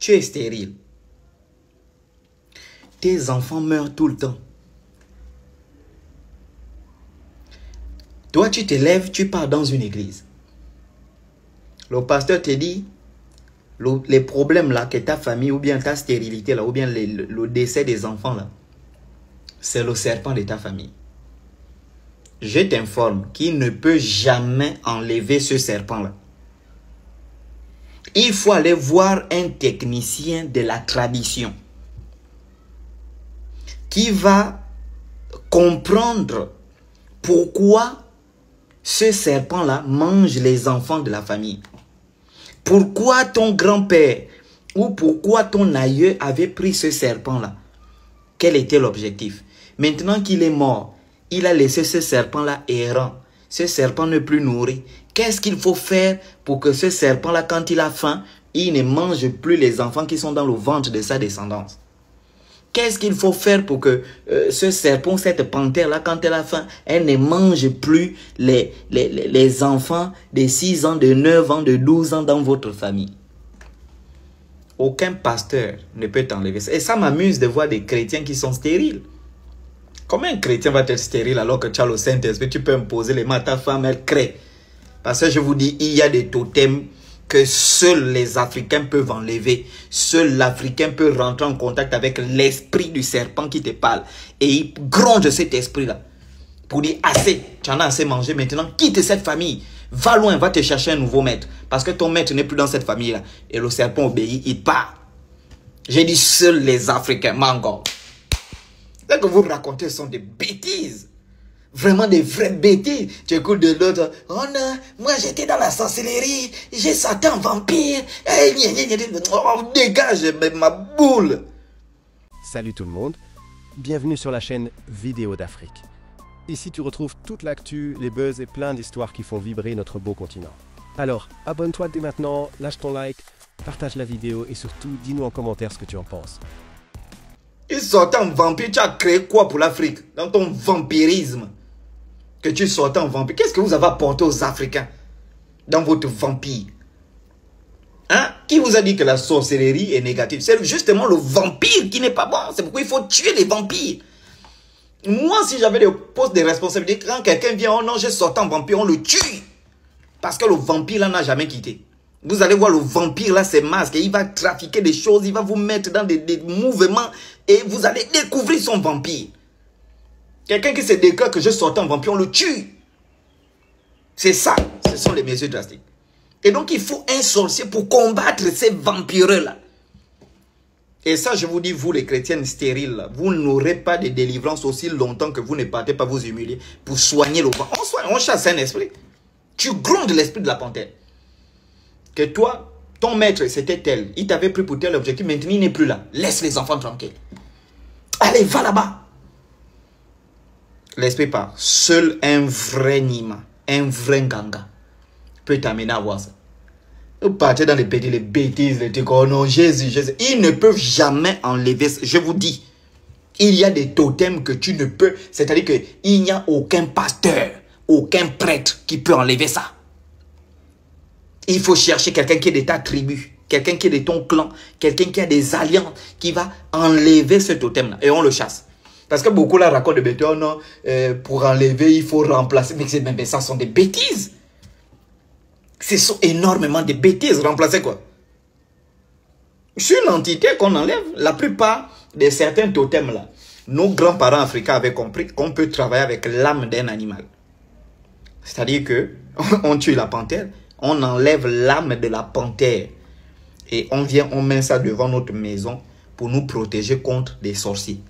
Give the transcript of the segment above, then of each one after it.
tu es stérile. Tes enfants meurent tout le temps. Toi, tu te lèves, tu pars dans une église. Le pasteur te dit, les problèmes là que ta famille, ou bien ta stérilité là, ou bien le décès des enfants là, c'est le serpent de ta famille. Je t'informe qu'il ne peut jamais enlever ce serpent là. Il faut aller voir un technicien de la tradition qui va comprendre pourquoi ce serpent-là mange les enfants de la famille. Pourquoi ton grand-père ou pourquoi ton aïeux avait pris ce serpent-là? Quel était l'objectif? Maintenant qu'il est mort, il a laissé ce serpent-là errant. Ce serpent ne plus nourri. Qu'est-ce qu'il faut faire pour que ce serpent-là, quand il a faim, il ne mange plus les enfants qui sont dans le ventre de sa descendance? Qu'est-ce qu'il faut faire pour que ce serpent, cette panthère-là, quand elle a faim, elle ne mange plus les enfants de 6 ans, de 9 ans, de 12 ans dans votre famille? Aucun pasteur ne peut t'enlever ça. Et ça m'amuse de voir des chrétiens qui sont stériles. Comment un chrétien va être stérile alors que tu as le Saint-Esprit? Tu peux imposer les mains à ta femme, elle crée. Parce que je vous dis, il y a des totems que seuls les Africains peuvent enlever. Seul l'Africain peut rentrer en contact avec l'esprit du serpent qui te parle. Et il gronde cet esprit-là. Pour dire, assez, tu en as assez mangé, maintenant quitte cette famille. Va loin, va te chercher un nouveau maître. Parce que ton maître n'est plus dans cette famille-là. Et le serpent obéit, il part. J'ai dit, seuls les Africains, mango. Ce que vous racontez sont des bêtises. Vraiment des vraies bêtises. Tu écoutes de l'autre. Oh non, moi j'étais dans la sorcellerie. J'ai Satan vampire. Oh, dégage ma boule. Salut tout le monde. Bienvenue sur la chaîne Vidéo d'Afrique. Ici tu retrouves toute l'actu, les buzz et plein d'histoires qui font vibrer notre beau continent. Alors, abonne-toi dès maintenant, lâche ton like, partage la vidéo et surtout dis-nous en commentaire ce que tu en penses. Il sortait en vampire, tu as créé quoi pour l'Afrique? Dans ton vampirisme. Que tu sortais en vampire. Qu'est-ce que vous avez apporté aux Africains dans votre vampire? Hein? Qui vous a dit que la sorcellerie est négative? C'est justement le vampire qui n'est pas bon. C'est pourquoi il faut tuer les vampires. Moi, si j'avais des postes de responsabilité, quand quelqu'un vient, oh non, j'ai sorti en vampire, on le tue. Parce que le vampire là n'a jamais quitté. Vous allez voir le vampire là, c'est masque. Il va trafiquer des choses, il va vous mettre dans des mouvements et vous allez découvrir son vampire. Quelqu'un qui se déclare que je sortais en vampire, on le tue. C'est ça, ce sont les mesures drastiques. Et donc il faut un sorcier pour combattre ces vampireux-là. Et ça, je vous dis, vous les chrétiennes stériles, vous n'aurez pas de délivrance aussi longtemps que vous ne partez pas vous humilier pour soigner le ventre. On chasse un esprit. Tu grondes l'esprit de la panthère. Que toi, ton maître, c'était tel. Il t'avait pris pour tel objectif, maintenant il n'est plus là. Laisse les enfants tranquilles. Allez, va là-bas. L'esprit part. Seul un vrai Nima, un vrai Nganga peut t'amener à voir ça. Vous partez dans les bêtises, les trucs, oh non, Jésus, Jésus. Ils ne peuvent jamais enlever ça. Je vous dis, il y a des totems que tu ne peux, c'est-à-dire qu'il n'y a aucun pasteur, aucun prêtre qui peut enlever ça. Il faut chercher quelqu'un qui est de ta tribu, quelqu'un qui est de ton clan, quelqu'un qui a des alliances, qui va enlever ce totem-là. Et on le chasse. Parce que beaucoup là racontent de bêtises, oh non, pour enlever, il faut remplacer. Mais ça sont des bêtises. Ce sont énormément de bêtises. Remplacer quoi? Sur l'entité qu'on enlève, la plupart de certains totems là, nos grands-parents africains avaient compris qu'on peut travailler avec l'âme d'un animal. C'est-à-dire que on tue la panthère, on enlève l'âme de la panthère et on vient, on met ça devant notre maison pour nous protéger contre des sorciers.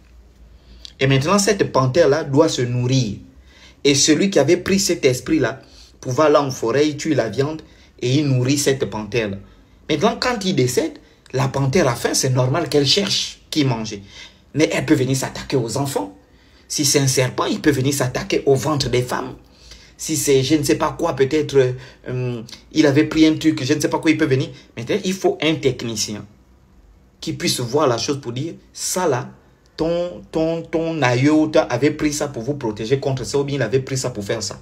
Et maintenant, cette panthère-là doit se nourrir. Et celui qui avait pris cet esprit-là, pouvait aller en forêt, il tue la viande et il nourrit cette panthère-là. Maintenant, quand il décède, la panthère a faim, c'est normal qu'elle cherche qui manger. Mais elle peut venir s'attaquer aux enfants. Si c'est un serpent, il peut venir s'attaquer au ventre des femmes. Si c'est je ne sais pas quoi, peut-être il avait pris un truc, je ne sais pas quoi, il peut venir. Maintenant, il faut un technicien qui puisse voir la chose pour dire, ça là, ton aïeux avait pris ça pour vous protéger contre ça, ou bien il avait pris ça pour faire ça.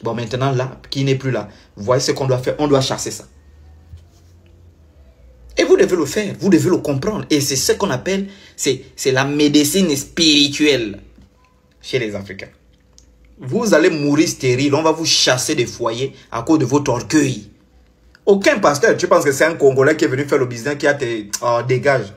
Bon, maintenant là, qui n'est plus là, voyez ce qu'on doit faire, on doit chasser ça. Et vous devez le faire, vous devez le comprendre. Et c'est ce qu'on appelle, c'est la médecine spirituelle chez les Africains. Vous allez mourir stérile, on va vous chasser des foyers à cause de votre orgueil. Aucun pasteur, tu penses que c'est un Congolais qui est venu faire le business qui a tes... Oh, dégage.